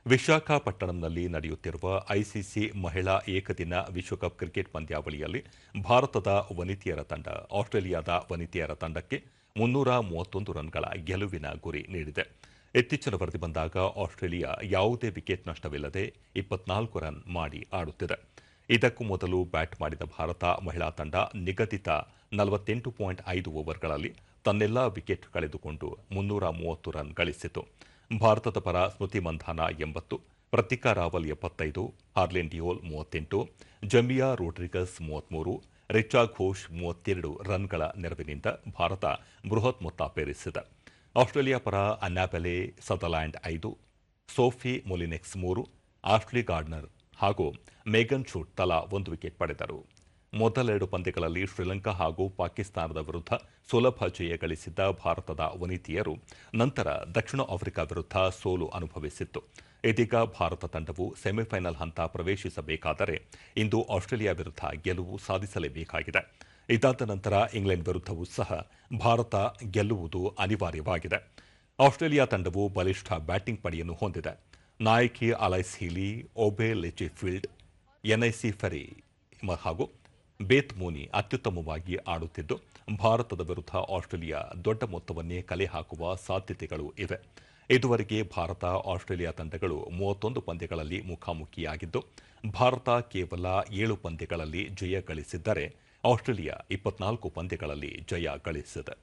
ವಿಶಾಖಪಟ್ಟಣಂನಲ್ಲಿ ನಡೆಯುತ್ತಿರುವ ಐಸಿಸಿ ಮಹಿಳಾ ಏಕದಿನ ವಿಶ್ವಕಪ್ ಕ್ರಿಕೆಟ್ ಪಂದ್ಯಾವಳಿಯಲ್ಲಿ ಭಾರತದ ವನಿತೆಯರ ತಂಡ ಆಸ್ಟ್ರೇಲಿಯಾದ ವನಿತೆಯರ ತಂಡಕ್ಕೆ 331 ರನ್ಗಳ ಗೆಲುವಿನ ಗುರಿ ನೀಡಿದೆ. ಇತ್ತೀಚಿನ ವರದಿ ಬಂದಾಗ ಆಸ್ಟ್ರೇಲಿಯಾ ಯಾವುದೇ ವಿಕೆಟ್ ನಷ್ಟವಿಲ್ಲದೆ 24 ರನ್ ಮಾಡಿ ಆಡುತ್ತಿದೆ. ಇದಕ್ಕೂ ಮೊದಲು ಬ್ಯಾಟ್ ಮಾಡಿದ ಭಾರತ ಮಹಿಳಾ ತಂಡ ನಿಗದಿತ 48.5 ಓವರ್ಗಳಲ್ಲಿ ತನ್ನೆಲ್ಲಾ ವಿಕೆಟ್ ಕಳೆದುಕೊಂಡು 330 ರನ್ ಗಳಿಸಿತು. ಭಾರತದ ಪರ ಸ್ಮೃತಿ ಮಂಧಾನ 80, ಪ್ರತಿಕಾ ರಾವಲ್ 75, ಹಾರ್ಲಿನ್ ಡಿಯೋಲ್ 38, ಜಮಿಯಾ ರೋಡ್ರಿಗಸ್ 33, ರಿಚಾ ಘೋಷ್ 32 ರನ್ಗಳ ನೆರವಿನಿಂದ ಭಾರತ ಬೃಹತ್ ಮೊತ್ತ ಪೇರಿಸಿದೆ. ಆಸ್ಟ್ರೇಲಿಯಾ ಪರ ಅನ್ನಬೆಲೆ ಸದರ್ಲ್ಯಾಂಡ್ 5, ಸೋಫಿ ಮೊಲಿನೆಕ್ಸ್ 3, ಆಶ್ಲಿ ಗಾರ್ಡ್ನರ್ ಹಾಗೂ ಮೇಗನ್ ಶೂಟ್ ತಲಾ 1 ವಿಕೆಟ್ ಪಡೆದರು. ಮೊದಲೆರಡು ಪಂದ್ಯಗಳಲ್ಲಿ ಶ್ರೀಲಂಕಾ ಹಾಗೂ ಪಾಕಿಸ್ತಾನದ ವಿರುದ್ಧ ಸುಲಭ ಜಯ ಗಳಿಸಿದ್ದ ಭಾರತದ ವನಿತೆಯರು ನಂತರ ದಕ್ಷಿಣ ಆಫ್ರಿಕಾ ವಿರುದ್ಧ ಸೋಲು ಅನುಭವಿಸಿತ್ತು. ಇದೀಗ ಭಾರತ ತಂಡವು ಸೆಮಿಫೈನಲ್ ಹಂತ ಪ್ರವೇಶಿಸಬೇಕಾದರೆ ಇಂದು ಆಸ್ಟ್ರೇಲಿಯಾ ವಿರುದ್ಧ ಗೆಲುವು ಸಾಧಿಸಲೇಬೇಕಾಗಿದೆ. ಇದಾದ ನಂತರ ಇಂಗ್ಲೆಂಡ್ ವಿರುದ್ಧವೂ ಸಹ ಭಾರತ ಗೆಲ್ಲುವುದು ಅನಿವಾರ್ಯವಾಗಿದೆ. ಆಸ್ಟ್ರೇಲಿಯಾ ತಂಡವು ಬಲಿಷ್ಠ ಬ್ಯಾಟಿಂಗ್ ಪಡೆಯನ್ನು ಹೊಂದಿದೆ. ನಾಯಕಿ ಅಲೈಸ್ ಹೀಲಿ, ಓಬೆ ಲೆಚಿಫೀಲ್ಡ್, ಎನ್ಐಸಿ ಫೆರಿ ಹಾಗೂ ಬೇತ್ ಮೂನಿ ಅತ್ಯುತ್ತಮವಾಗಿ ಆಡುತ್ತಿದ್ದು ಭಾರತದ ವಿರುದ್ಧ ಆಸ್ಟ್ರೇಲಿಯಾ ದೊಡ್ಡ ಮೊತ್ತವನ್ನೇ ಕಲೆ ಹಾಕುವ ಸಾಧ್ಯತೆಗಳು ಇವೆ. ಇದುವರೆಗೆ ಭಾರತ ಆಸ್ಟ್ರೇಲಿಯಾ ತಂಡಗಳು 31 ಪಂದ್ಯಗಳಲ್ಲಿ ಮುಖಾಮುಖಿಯಾಗಿದ್ದು ಭಾರತ ಕೇವಲ 7 ಪಂದ್ಯಗಳಲ್ಲಿ ಜಯ ಗಳಿಸಿದ್ದರೆ ಆಸ್ಟ್ರೇಲಿಯಾ 24 ಪಂದ್ಯಗಳಲ್ಲಿ ಜಯ ಗಳಿಸಿದೆ.